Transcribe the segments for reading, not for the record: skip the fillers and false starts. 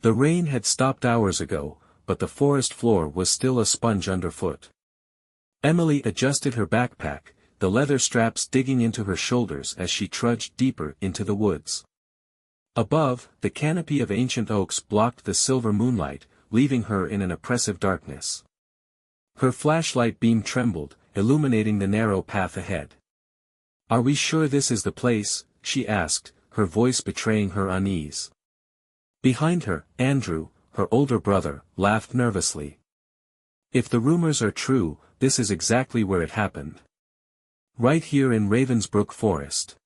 The rain had stopped hours ago, but the forest floor was still a sponge underfoot. Emily adjusted her backpack, the leather straps digging into her shoulders as she trudged deeper into the woods. Above, the canopy of ancient oaks blocked the silver moonlight, leaving her in an oppressive darkness. Her flashlight beam trembled, illuminating the narrow path ahead. "Are we sure this is the place?" she asked, her voice betraying her unease. Behind her, Andrew, her older brother, laughed nervously. "If the rumors are true, this is exactly where it happened. Right here in Ravensbrook Forest."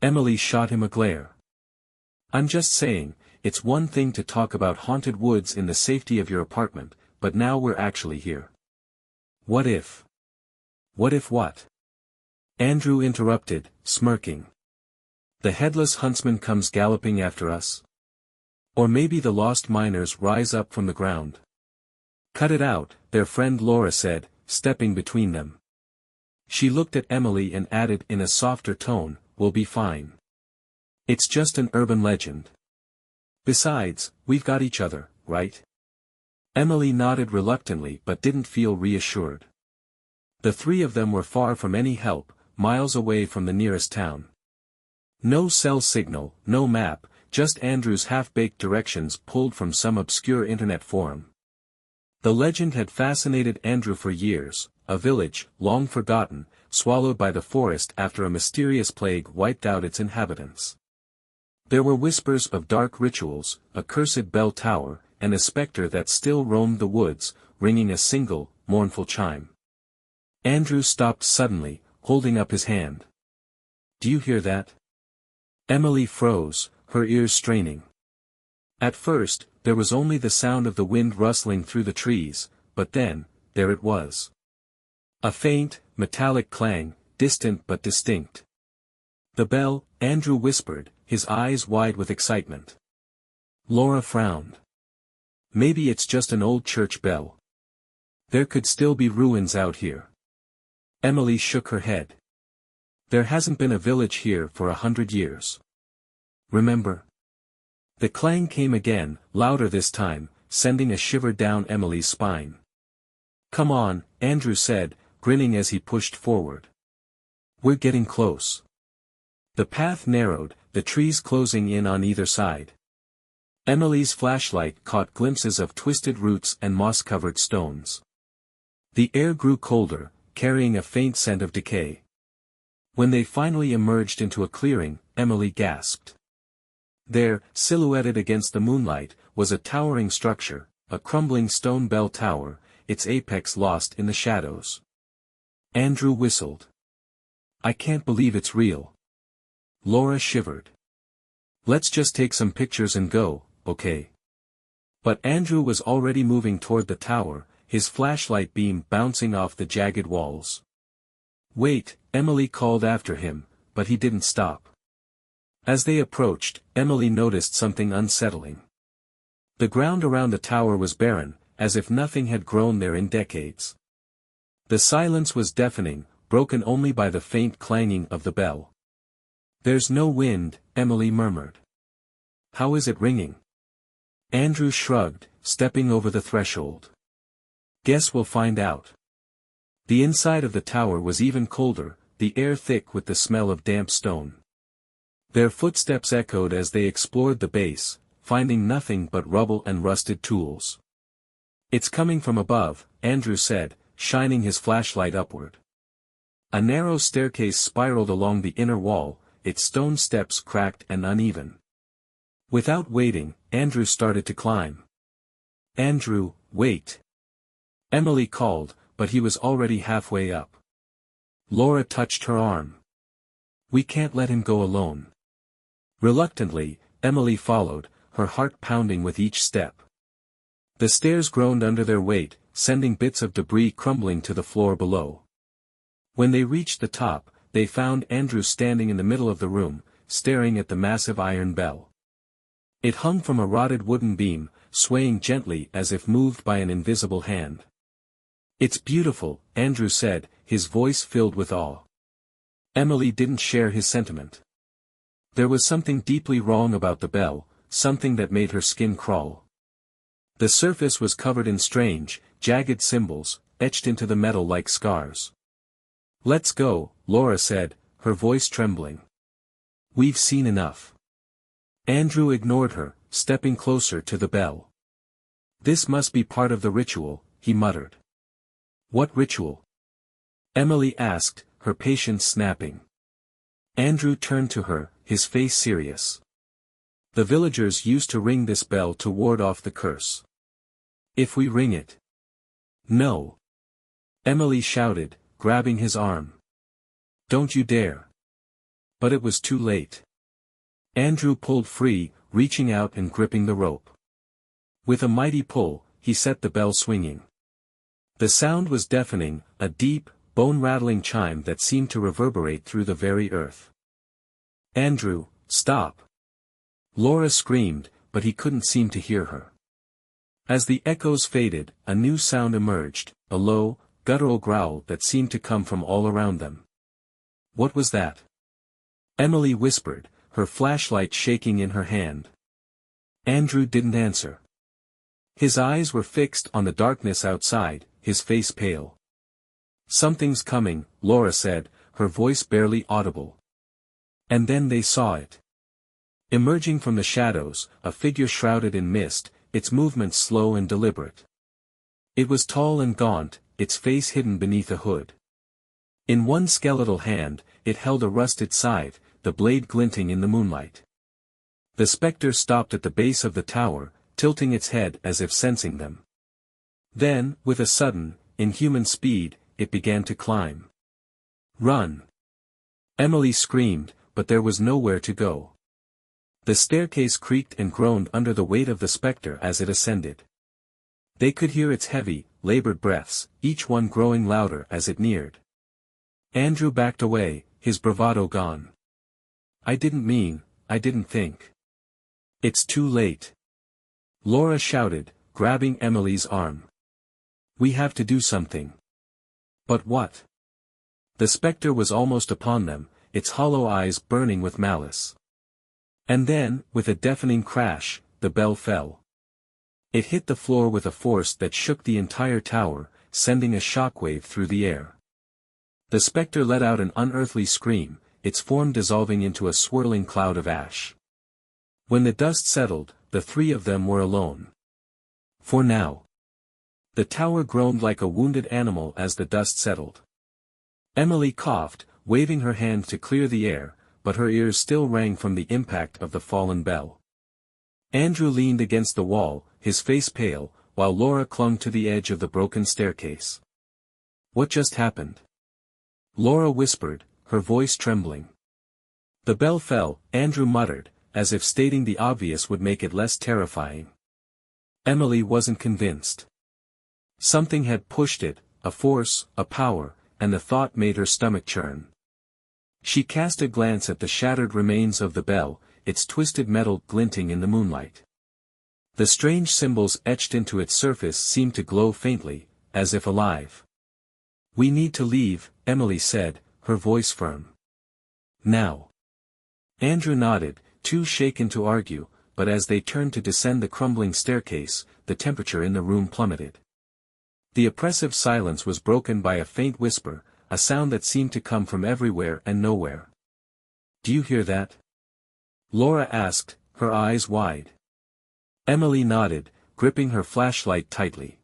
Emily shot him a glare. "I'm just saying, it's one thing to talk about haunted woods in the safety of your apartment, but now we're actually here. What if? What if what?" Andrew interrupted, smirking. "The headless huntsman comes galloping after us? Or maybe the lost miners rise up from the ground?" "Cut it out," their friend Laura said, stepping between them. She looked at Emily and added in a softer tone, "We'll be fine. It's just an urban legend. Besides, we've got each other, right?" Emily nodded reluctantly but didn't feel reassured. The three of them were far from any help, miles away from the nearest town. No cell signal, no map, just Andrew's half-baked directions pulled from some obscure internet forum. The legend had fascinated Andrew for years, a village, long forgotten, swallowed by the forest after a mysterious plague wiped out its inhabitants. There were whispers of dark rituals, a cursed bell tower, and a specter that still roamed the woods, ringing a single, mournful chime. Andrew stopped suddenly, holding up his hand. "Do you hear that?" Emily froze, her ears straining. At first, there was only the sound of the wind rustling through the trees, but then, there it was. A faint, metallic clang, distant but distinct. "The bell," Andrew whispered, his eyes wide with excitement. Laura frowned. "Maybe it's just an old church bell. There could still be ruins out here." Emily shook her head. "There hasn't been a village here for 100 years. Remember?" The clang came again, louder this time, sending a shiver down Emily's spine. "Come on," Andrew said, grinning as he pushed forward. "We're getting close." The path narrowed, the trees closing in on either side. Emily's flashlight caught glimpses of twisted roots and moss-covered stones. The air grew colder, carrying a faint scent of decay. When they finally emerged into a clearing, Emily gasped. There, silhouetted against the moonlight, was a towering structure, a crumbling stone bell tower, its apex lost in the shadows. Andrew whistled. "I can't believe it's real." Laura shivered. "Let's just take some pictures and go, okay?" But Andrew was already moving toward the tower, his flashlight beam bouncing off the jagged walls. "Wait," Emily called after him, but he didn't stop. As they approached, Emily noticed something unsettling. The ground around the tower was barren, as if nothing had grown there in decades. The silence was deafening, broken only by the faint clanging of the bell. "There's no wind," Emily murmured. "How is it ringing?" Andrew shrugged, stepping over the threshold. "Guess we'll find out." The inside of the tower was even colder, the air thick with the smell of damp stone. Their footsteps echoed as they explored the base, finding nothing but rubble and rusted tools. "It's coming from above," Andrew said, shining his flashlight upward. A narrow staircase spiraled along the inner wall, its stone steps cracked and uneven. Without waiting, Andrew started to climb. "Andrew, wait!" Emily called, but he was already halfway up. Laura touched her arm. "We can't let him go alone." Reluctantly, Emily followed, her heart pounding with each step. The stairs groaned under their weight, sending bits of debris crumbling to the floor below. When they reached the top, they found Andrew standing in the middle of the room, staring at the massive iron bell. It hung from a rotted wooden beam, swaying gently as if moved by an invisible hand. "It's beautiful," Andrew said, his voice filled with awe. Emily didn't share his sentiment. There was something deeply wrong about the bell, something that made her skin crawl. The surface was covered in strange, jagged symbols, etched into the metal like scars. "Let's go," Laura said, her voice trembling. "We've seen enough." Andrew ignored her, stepping closer to the bell. "This must be part of the ritual," he muttered. "What ritual?" Emily asked, her patience snapping. Andrew turned to her, his face serious. "The villagers used to ring this bell to ward off the curse. If we ring it." "No!" Emily shouted, grabbing his arm. "Don't you dare!" But it was too late. Andrew pulled free, reaching out and gripping the rope. With a mighty pull, he set the bell swinging. The sound was deafening, a deep, bone-rattling chime that seemed to reverberate through the very earth. "Andrew, stop!" Laura screamed, but he couldn't seem to hear her. As the echoes faded, a new sound emerged, a low, guttural growl that seemed to come from all around them. "What was that?" Emily whispered, her flashlight shaking in her hand. Andrew didn't answer. His eyes were fixed on the darkness outside, his face pale. "Something's coming," Laura said, her voice barely audible. And then they saw it. Emerging from the shadows, a figure shrouded in mist, its movements slow and deliberate. It was tall and gaunt, its face hidden beneath a hood. In one skeletal hand, it held a rusted scythe, the blade glinting in the moonlight. The spectre stopped at the base of the tower, tilting its head as if sensing them. Then, with a sudden, inhuman speed, it began to climb. "Run!" Emily screamed, but there was nowhere to go. The staircase creaked and groaned under the weight of the spectre as it ascended. They could hear its heavy, labored breaths, each one growing louder as it neared. Andrew backed away, his bravado gone. I didn't think. It's too late." Laura shouted, grabbing Emily's arm. "We have to do something." "But what?" The spectre was almost upon them, its hollow eyes burning with malice. And then, with a deafening crash, the bell fell. It hit the floor with a force that shook the entire tower, sending a shockwave through the air. The spectre let out an unearthly scream, its form dissolving into a swirling cloud of ash. When the dust settled, the three of them were alone. For now. The tower groaned like a wounded animal as the dust settled. Emily coughed, waving her hand to clear the air, but her ears still rang from the impact of the fallen bell. Andrew leaned against the wall, his face pale, while Laura clung to the edge of the broken staircase. "What just happened?" Laura whispered, her voice trembling. "The bell fell," Andrew muttered, as if stating the obvious would make it less terrifying. Emily wasn't convinced. Something had pushed it, a force, a power, and the thought made her stomach churn. She cast a glance at the shattered remains of the bell, its twisted metal glinting in the moonlight. The strange symbols etched into its surface seemed to glow faintly, as if alive. "We need to leave," Emily said, her voice firm. "Now." Andrew nodded, too shaken to argue, but as they turned to descend the crumbling staircase, the temperature in the room plummeted. The oppressive silence was broken by a faint whisper, a sound that seemed to come from everywhere and nowhere. "Do you hear that?" Laura asked, her eyes wide. Emily nodded, gripping her flashlight tightly.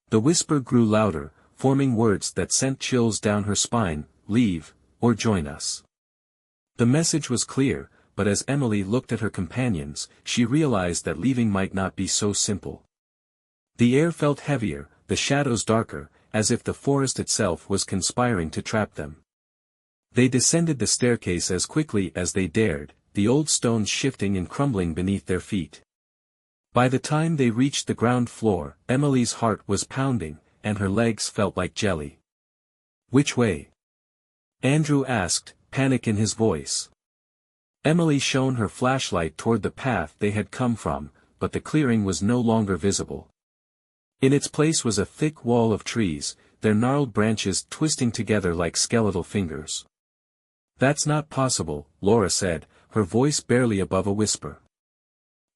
The whisper grew louder, forming words that sent chills down her spine: "Leave, or join us." The message was clear, but as Emily looked at her companions, she realized that leaving might not be so simple. The air felt heavier, the shadows darker, as if the forest itself was conspiring to trap them. They descended the staircase as quickly as they dared, the old stones shifting and crumbling beneath their feet. By the time they reached the ground floor, Emily's heart was pounding, and her legs felt like jelly. "Which way?" Andrew asked, panic in his voice. Emily shone her flashlight toward the path they had come from, but the clearing was no longer visible. In its place was a thick wall of trees, their gnarled branches twisting together like skeletal fingers. "That's not possible," Laura said, her voice barely above a whisper.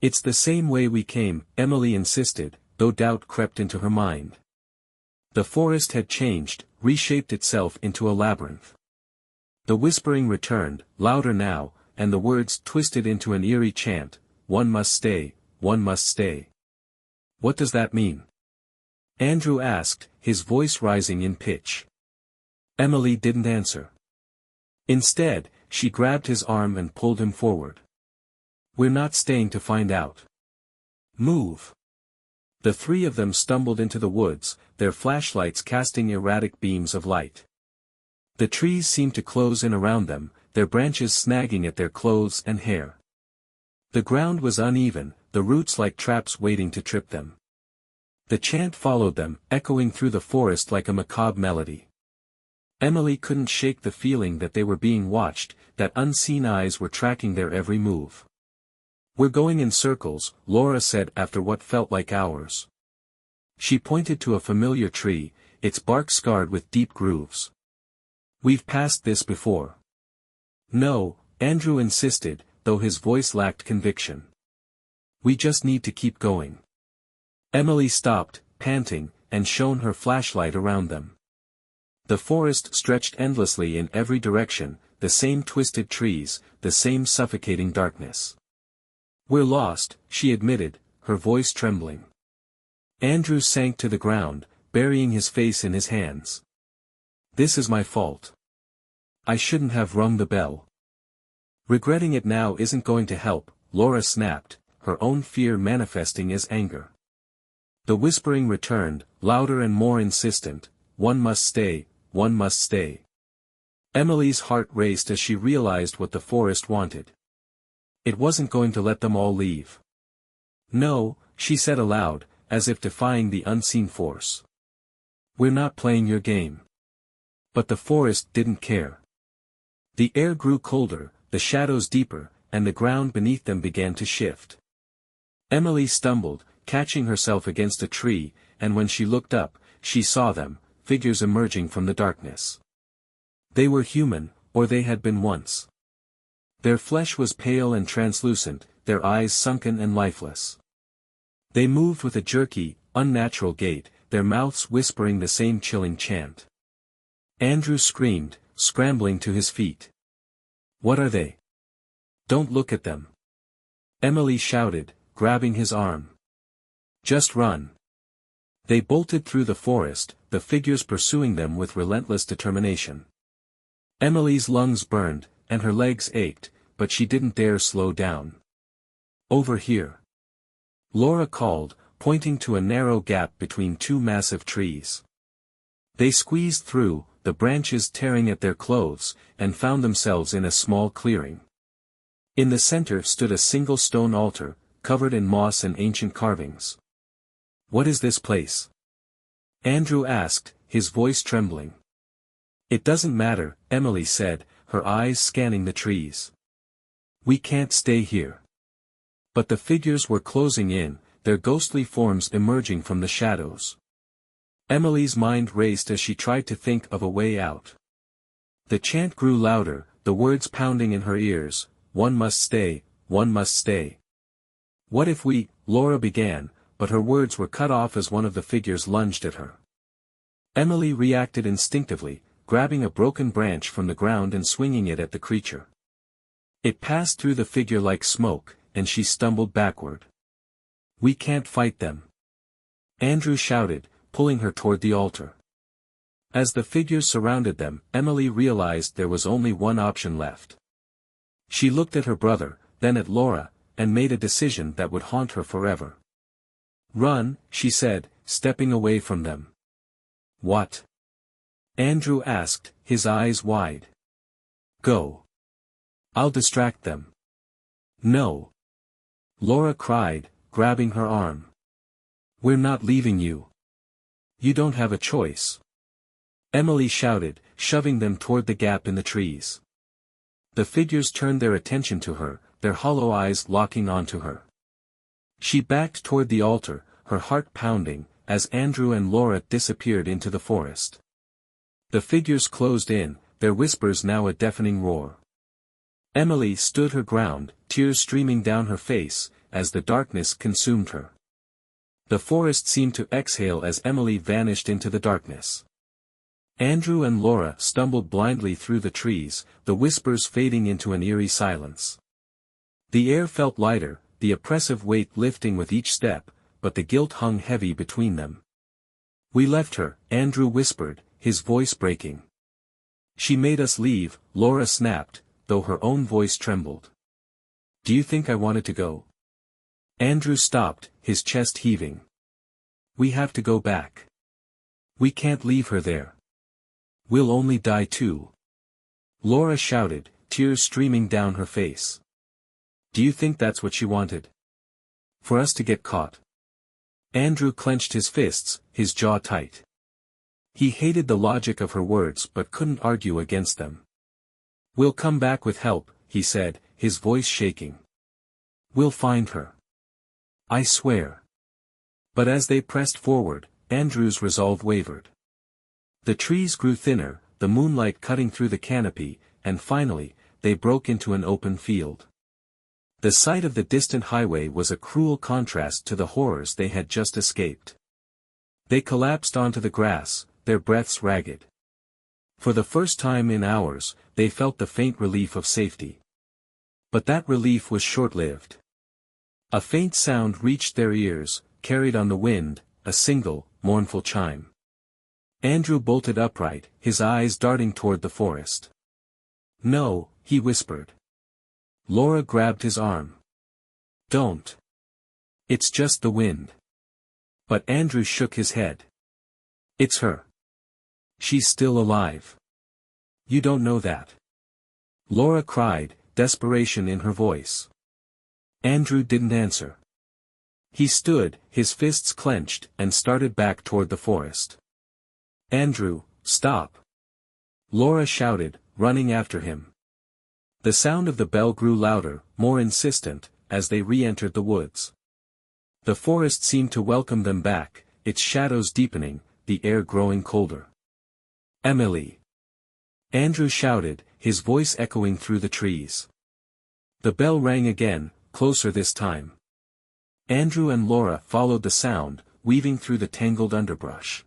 It's the same way we came, Emily insisted, though doubt crept into her mind. The forest had changed, reshaped itself into a labyrinth. The whispering returned, louder now, and the words twisted into an eerie chant, "One must stay, one must stay." "What does that mean?" Andrew asked, his voice rising in pitch. Emily didn't answer. Instead, she grabbed his arm and pulled him forward. "We're not staying to find out. Move." The three of them stumbled into the woods, their flashlights casting erratic beams of light. The trees seemed to close in around them, their branches snagging at their clothes and hair. The ground was uneven, the roots like traps waiting to trip them. The chant followed them, echoing through the forest like a macabre melody. Emily couldn't shake the feeling that they were being watched, that unseen eyes were tracking their every move. "We're going in circles," Laura said after what felt like hours. She pointed to a familiar tree, its bark scarred with deep grooves. "We've passed this before." "No," Andrew insisted, though his voice lacked conviction. "We just need to keep going." Emily stopped, panting, and shone her flashlight around them. The forest stretched endlessly in every direction, the same twisted trees, the same suffocating darkness. "We're lost," she admitted, her voice trembling. Andrew sank to the ground, burying his face in his hands. "This is my fault. I shouldn't have rung the bell." "Regretting it now isn't going to help," Laura snapped, her own fear manifesting as anger. The whispering returned, louder and more insistent, "One must stay, one must stay." Emily's heart raced as she realized what the forest wanted. It wasn't going to let them all leave. "No," she said aloud, as if defying the unseen force. "We're not playing your game." But the forest didn't care. The air grew colder, the shadows deeper, and the ground beneath them began to shift. Emily stumbled, catching herself against a tree, and when she looked up, she saw them, figures emerging from the darkness. They were human, or they had been once. Their flesh was pale and translucent, their eyes sunken and lifeless. They moved with a jerky, unnatural gait, their mouths whispering the same chilling chant. Andrew screamed, scrambling to his feet. "What are they?" "Don't look at them." Emily shouted, grabbing his arm. "Just run." They bolted through the forest, the figures pursuing them with relentless determination. Emily's lungs burned, and her legs ached, but she didn't dare slow down. "Over here." Laura called, pointing to a narrow gap between two massive trees. They squeezed through, the branches tearing at their clothes, and found themselves in a small clearing. In the center stood a single stone altar, covered in moss and ancient carvings. "What is this place?" Andrew asked, his voice trembling. "It doesn't matter," Emily said, her eyes scanning the trees. "We can't stay here." But the figures were closing in, their ghostly forms emerging from the shadows. Emily's mind raced as she tried to think of a way out. The chant grew louder, the words pounding in her ears, "One must stay, one must stay." "What if we," Laura began, but her words were cut off as one of the figures lunged at her. Emily reacted instinctively, grabbing a broken branch from the ground and swinging it at the creature. It passed through the figure like smoke, and she stumbled backward. "We can't fight them," Andrew shouted, pulling her toward the altar. As the figures surrounded them, Emily realized there was only one option left. She looked at her brother, then at Laura, and made a decision that would haunt her forever. "Run," she said, stepping away from them. "What?" Andrew asked, his eyes wide. "Go. I'll distract them." "No." Laura cried, grabbing her arm. "We're not leaving you. You don't have a choice." Emily shouted, shoving them toward the gap in the trees. The figures turned their attention to her, their hollow eyes locking onto her. She backed toward the altar, her heart pounding, as Andrew and Laura disappeared into the forest. The figures closed in, their whispers now a deafening roar. Emily stood her ground, tears streaming down her face, as the darkness consumed her. The forest seemed to exhale as Emily vanished into the darkness. Andrew and Laura stumbled blindly through the trees, the whispers fading into an eerie silence. The air felt lighter, the oppressive weight lifting with each step, but the guilt hung heavy between them. "We left her," Andrew whispered, his voice breaking. "She made us leave," Laura snapped, though her own voice trembled. "Do you think I wanted to go?" Andrew stopped, his chest heaving. "We have to go back. We can't leave her there. We'll only die too." Laura shouted, tears streaming down her face. "Do you think that's what she wanted? For us to get caught?" Andrew clenched his fists, his jaw tight. He hated the logic of her words but couldn't argue against them. "We'll come back with help," he said, his voice shaking. "We'll find her. I swear." But as they pressed forward, Andrew's resolve wavered. The trees grew thinner, the moonlight cutting through the canopy, and finally, they broke into an open field. The sight of the distant highway was a cruel contrast to the horrors they had just escaped. They collapsed onto the grass, their breaths ragged. For the first time in hours, they felt the faint relief of safety. But that relief was short-lived. A faint sound reached their ears, carried on the wind, a single, mournful chime. Andrew bolted upright, his eyes darting toward the forest. "No," he whispered. Laura grabbed his arm. "Don't. It's just the wind." But Andrew shook his head. "It's her. She's still alive. You don't know that." Laura cried, desperation in her voice. Andrew didn't answer. He stood, his fists clenched, and started back toward the forest. "Andrew, stop!" Laura shouted, running after him. The sound of the bell grew louder, more insistent, as they re-entered the woods. The forest seemed to welcome them back, its shadows deepening, the air growing colder. "Emily!" Andrew shouted, his voice echoing through the trees. The bell rang again, closer this time. Andrew and Laura followed the sound, weaving through the tangled underbrush.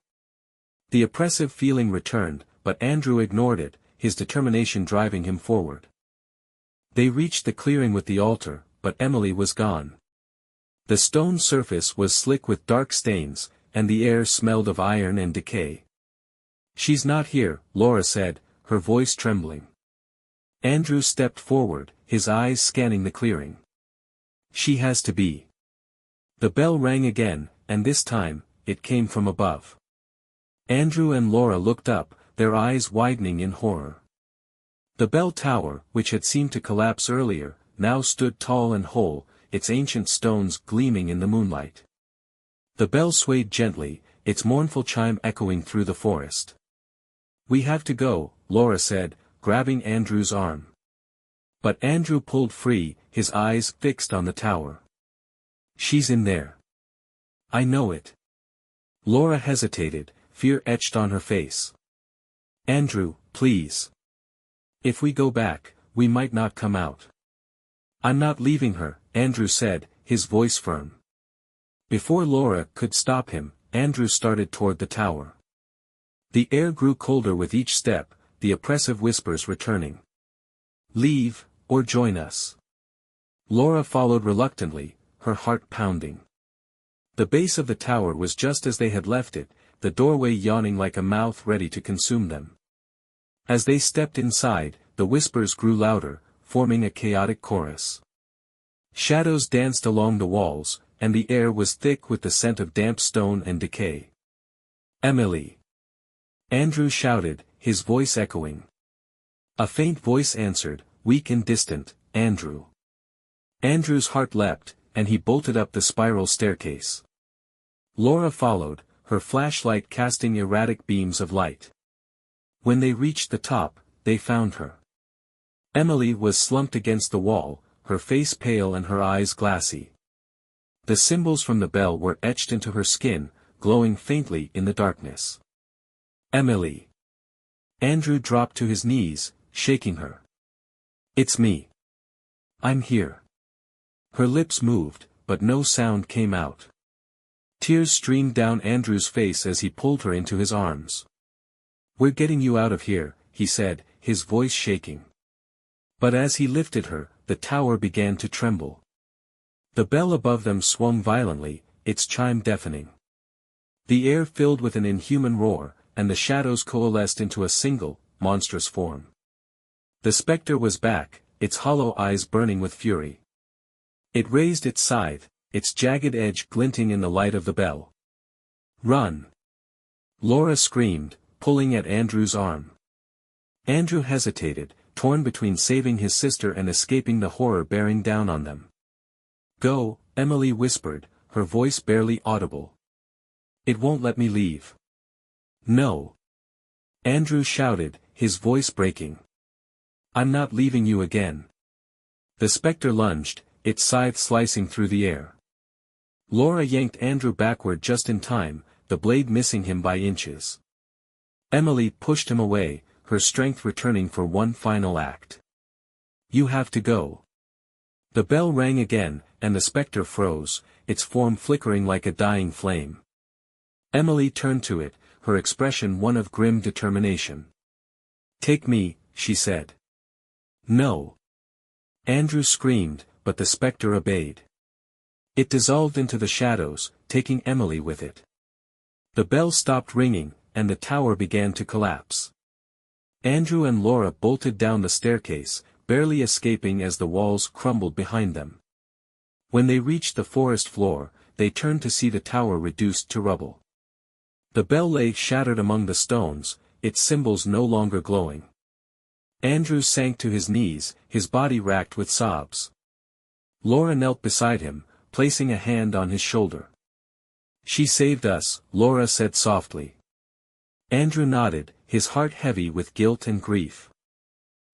The oppressive feeling returned, but Andrew ignored it, his determination driving him forward. They reached the clearing with the altar, but Emily was gone. The stone surface was slick with dark stains, and the air smelled of iron and decay. "She's not here," Laura said, her voice trembling. Andrew stepped forward, his eyes scanning the clearing. "She has to be." The bell rang again, and this time, it came from above. Andrew and Laura looked up, their eyes widening in horror. The bell tower, which had seemed to collapse earlier, now stood tall and whole, its ancient stones gleaming in the moonlight. The bell swayed gently, its mournful chime echoing through the forest. "We have to go," Laura said, grabbing Andrew's arm. But Andrew pulled free, his eyes fixed on the tower. "She's in there. I know it." Laura hesitated, fear etched on her face. "Andrew, please. If we go back, we might not come out." "I'm not leaving her," Andrew said, his voice firm. Before Laura could stop him, Andrew started toward the tower. The air grew colder with each step, the oppressive whispers returning. "Leave, or join us." Laura followed reluctantly, her heart pounding. The base of the tower was just as they had left it, the doorway yawning like a mouth ready to consume them. As they stepped inside, the whispers grew louder, forming a chaotic chorus. Shadows danced along the walls, and the air was thick with the scent of damp stone and decay. "Emily!" Andrew shouted, his voice echoing. A faint voice answered, weak and distant, "Andrew." Andrew's heart leapt, and he bolted up the spiral staircase. Laura followed, her flashlight casting erratic beams of light. When they reached the top, they found her. Emily was slumped against the wall, her face pale and her eyes glassy. The symbols from the bell were etched into her skin, glowing faintly in the darkness. "Emily!" Andrew dropped to his knees, shaking her. "It's me. I'm here." Her lips moved, but no sound came out. Tears streamed down Andrew's face as he pulled her into his arms. "We're getting you out of here," he said, his voice shaking. But as he lifted her, the tower began to tremble. The bell above them swung violently, its chime deafening. The air filled with an inhuman roar, and the shadows coalesced into a single, monstrous form. The spectre was back, its hollow eyes burning with fury. It raised its scythe, its jagged edge glinting in the light of the bell. "Run!" Laura screamed, pulling at Andrew's arm. Andrew hesitated, torn between saving his sister and escaping the horror bearing down on them. "Go," Emily whispered, her voice barely audible. "It won't let me leave." "No." Andrew shouted, his voice breaking. "I'm not leaving you again." The spectre lunged, its scythe slicing through the air. Laura yanked Andrew backward just in time, the blade missing him by inches. Emily pushed him away, her strength returning for one final act. "You have to go." The bell rang again, and the spectre froze, its form flickering like a dying flame. Emily turned to it, her expression one of grim determination. "Take me," she said. "No." Andrew screamed, but the spectre obeyed. It dissolved into the shadows, taking Emily with it. The bell stopped ringing, and the tower began to collapse. Andrew and Laura bolted down the staircase, barely escaping as the walls crumbled behind them. When they reached the forest floor, they turned to see the tower reduced to rubble. The bell lay shattered among the stones, its symbols no longer glowing. Andrew sank to his knees, his body racked with sobs. Laura knelt beside him, placing a hand on his shoulder. "She saved us," Laura said softly. Andrew nodded, his heart heavy with guilt and grief.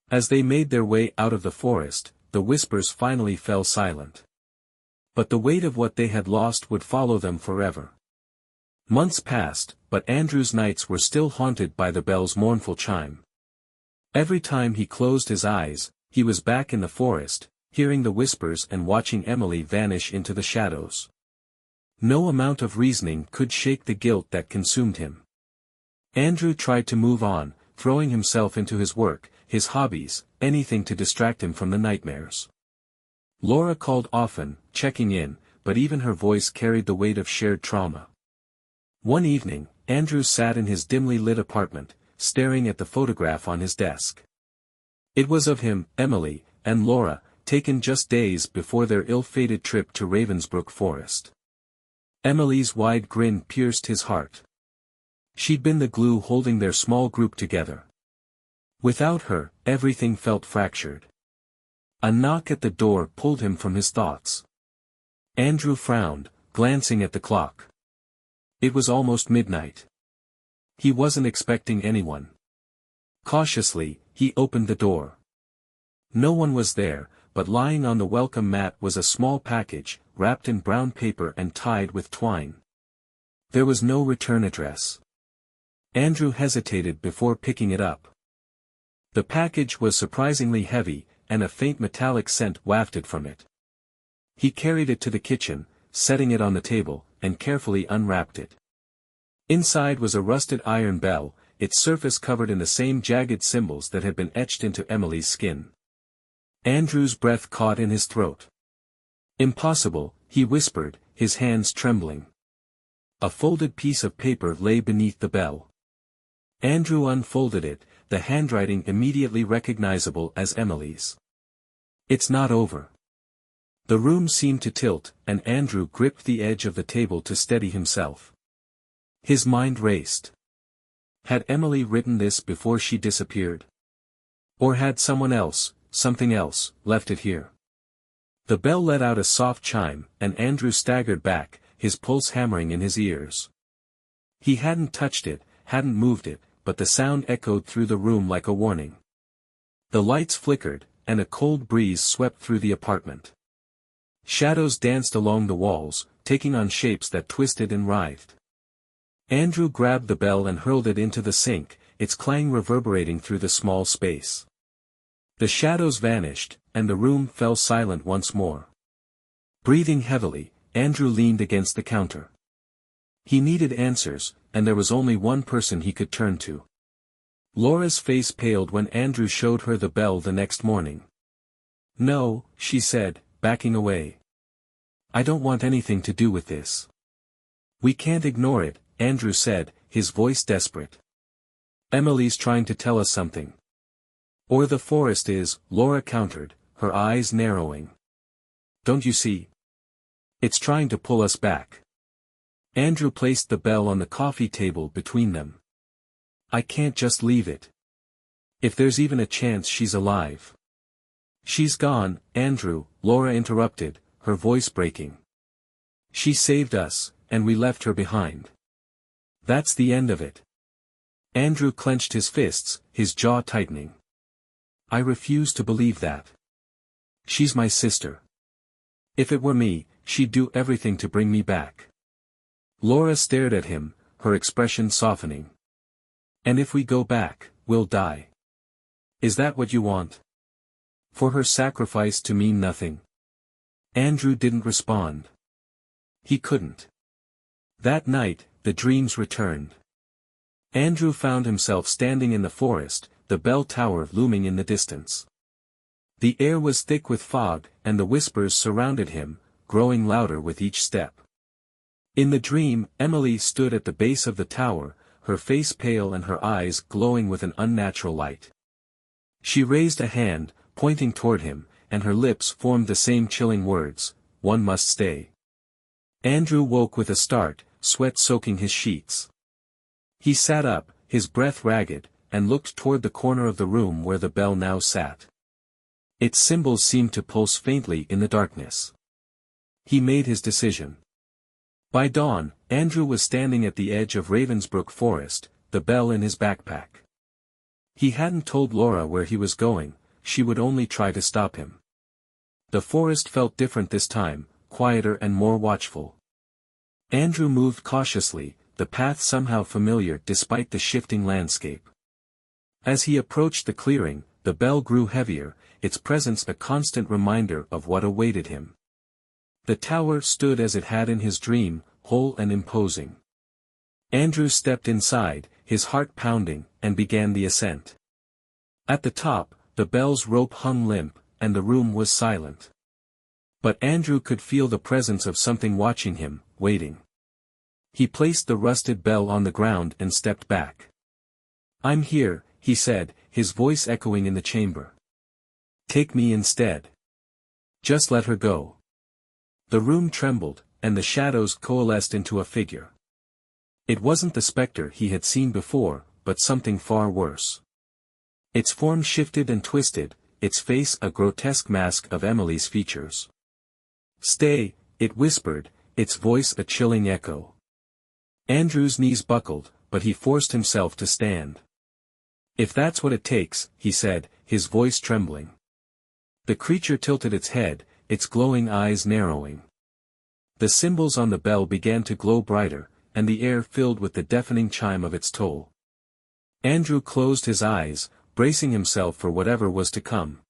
As they made their way out of the forest, the whispers finally fell silent. But the weight of what they had lost would follow them forever. Months passed, but Andrew's nights were still haunted by the bell's mournful chime. Every time he closed his eyes, he was back in the forest, hearing the whispers and watching Emily vanish into the shadows. No amount of reasoning could shake the guilt that consumed him. Andrew tried to move on, throwing himself into his work, his hobbies, anything to distract him from the nightmares. Laura called often, checking in, but even her voice carried the weight of shared trauma. One evening, Andrew sat in his dimly lit apartment, staring at the photograph on his desk. It was of him, Emily, and Laura, taken just days before their ill-fated trip to Ravensbrook Forest. Emily's wide grin pierced his heart. She'd been the glue holding their small group together. Without her, everything felt fractured. A knock at the door pulled him from his thoughts. Andrew frowned, glancing at the clock. It was almost midnight. He wasn't expecting anyone. Cautiously, he opened the door. No one was there, but lying on the welcome mat was a small package, wrapped in brown paper and tied with twine. There was no return address. Andrew hesitated before picking it up. The package was surprisingly heavy, and a faint metallic scent wafted from it. He carried it to the kitchen, setting it on the table, and carefully unwrapped it. Inside was a rusted iron bell, its surface covered in the same jagged symbols that had been etched into Emily's skin. Andrew's breath caught in his throat. "Impossible," he whispered, his hands trembling. A folded piece of paper lay beneath the bell. Andrew unfolded it, the handwriting immediately recognizable as Emily's. "It's not over." The room seemed to tilt, and Andrew gripped the edge of the table to steady himself. His mind raced. Had Emily written this before she disappeared? Or had someone else, something else, left it here? The bell let out a soft chime, and Andrew staggered back, his pulse hammering in his ears. He hadn't touched it, hadn't moved it, but the sound echoed through the room like a warning. The lights flickered, and a cold breeze swept through the apartment. Shadows danced along the walls, taking on shapes that twisted and writhed. Andrew grabbed the bell and hurled it into the sink, its clang reverberating through the small space. The shadows vanished, and the room fell silent once more. Breathing heavily, Andrew leaned against the counter. He needed answers, and there was only one person he could turn to. Laura's face paled when Andrew showed her the bell the next morning. "No," she said, backing away. "I don't want anything to do with this." "We can't ignore it," Andrew said, his voice desperate. "Emily's trying to tell us something." "Or the forest is," Laura countered, her eyes narrowing. "Don't you see? It's trying to pull us back." Andrew placed the bell on the coffee table between them. "I can't just leave it. If there's even a chance she's alive." "She's gone, Andrew," Laura interrupted, her voice breaking. "She saved us, and we left her behind. That's the end of it." Andrew clenched his fists, his jaw tightening. "I refuse to believe that. She's my sister. If it were me, she'd do everything to bring me back." Laura stared at him, her expression softening. "And if we go back, we'll die. Is that what you want? For her sacrifice to mean nothing?" Andrew didn't respond. He couldn't. That night, the dreams returned. Andrew found himself standing in the forest, the bell tower looming in the distance. The air was thick with fog, and the whispers surrounded him, growing louder with each step. In the dream, Emily stood at the base of the tower, her face pale and her eyes glowing with an unnatural light. She raised a hand, pointing toward him, and her lips formed the same chilling words, "One must stay." Andrew woke with a start, sweat soaking his sheets. He sat up, his breath ragged, and looked toward the corner of the room where the bell now sat. Its symbols seemed to pulse faintly in the darkness. He made his decision. By dawn, Andrew was standing at the edge of Ravensbrook Forest, the bell in his backpack. He hadn't told Laura where he was going, she would only try to stop him. The forest felt different this time, quieter and more watchful. Andrew moved cautiously, the path somehow familiar despite the shifting landscape. As he approached the clearing, the bell grew heavier, its presence a constant reminder of what awaited him. The tower stood as it had in his dream, whole and imposing. Andrew stepped inside, his heart pounding, and began the ascent. At the top, the bell's rope hung limp, and the room was silent. But Andrew could feel the presence of something watching him, waiting. He placed the rusted bell on the ground and stepped back. "I'm here," he said, his voice echoing in the chamber. "Take me instead. Just let her go." The room trembled, and the shadows coalesced into a figure. It wasn't the specter he had seen before, but something far worse. Its form shifted and twisted, its face a grotesque mask of Emily's features. "Stay," it whispered, its voice a chilling echo. Andrew's knees buckled, but he forced himself to stand. "If that's what it takes," he said, his voice trembling. The creature tilted its head, its glowing eyes narrowing. The symbols on the bell began to glow brighter, and the air filled with the deafening chime of its toll. Andrew closed his eyes, bracing himself for whatever was to come.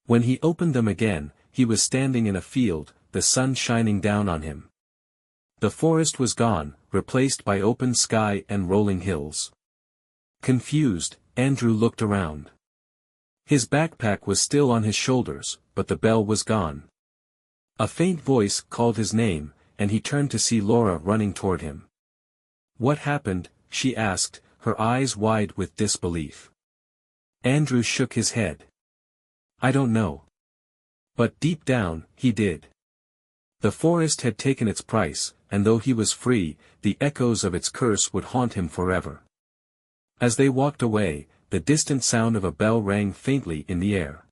When he opened them again, he was standing in a field, the sun shining down on him. The forest was gone, replaced by open sky and rolling hills. Confused, Andrew looked around. His backpack was still on his shoulders, but the bell was gone. A faint voice called his name, and he turned to see Laura running toward him. "What happened?" she asked, her eyes wide with disbelief. Andrew shook his head. "I don't know. But deep down, he did." The forest had taken its price, and though he was free, the echoes of its curse would haunt him forever. As they walked away, the distant sound of a bell rang faintly in the air.